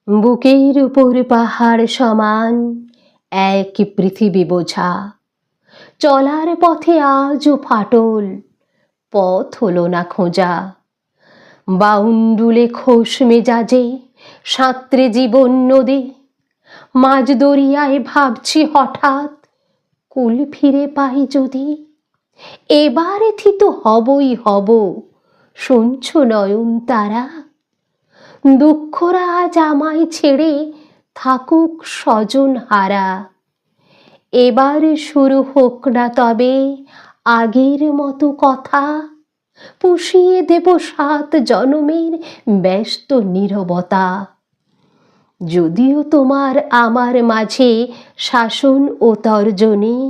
বুকের উপর পাহাড় সমান এক পৃথিবী বোঝা, চলার পথে আজও ফাটল, পথ হলো না খোঁজা। বাউন্ডুলে খোশ মেজাজে সাঁতরে জীবন নদী, মাঝ দরিয়ায় ভাবছি হঠাৎ, কুল ফিরে পাই যদি। এবারে থিত হবই হব, শুনছো নয়ন তারা? দুঃখরা আজ আমায় ছেড়ে থাকুক স্বজন হারা। এবার শুরু হোক না তবে আগের মতো কথা, পুষিয়ে দেব 7 জনমের ব্যস্ত নীরবতা। যদিও তোমার আমার মাঝে শাসন ও তর্জনী,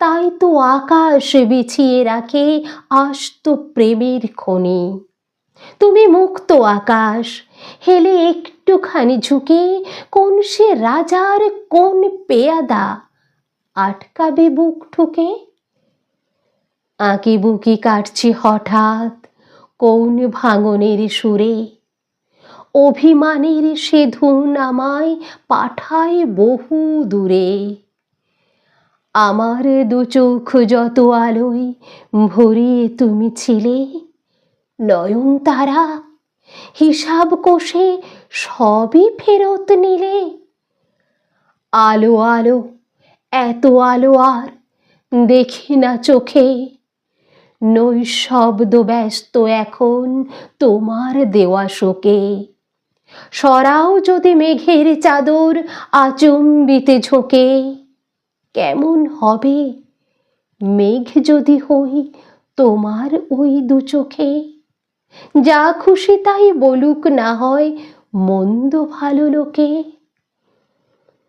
তাই তো আকাশ বিছিয়ে রাখে আস্ত প্রেমের খনি। তুমি মুক্ত আকাশ, হেলে একটুখানি ঝুঁকে কোন সে রাজার কোন পেয়াদা আটকাবে বুক ঠুকে। আঁকি বুকি কাটছি হঠাৎ কোন ভাঙনের সুরে, অভিমানের সে ধুন আমায় পাঠায় বহু দূরে। আমার দু চোখ যত আলোয় ভরিয়ে তুমি ছিলে, নয়নতারা হিসাব কষে সবই ফেরত নিলে। আলো আলো এত আলো আর দেখি না চোখে, নৈশব্দ ব্যস্ত এখন তোমার দেওয়া শোকে। সরাও যদি মেঘের চাদর আচম্বিতে ঝোঁকে, কেমন হবে মেঘ যদি হই তোমার ওই দু চোখে। যা খুশি তাই বলুক না হয় মন্দ ভালো লোকে।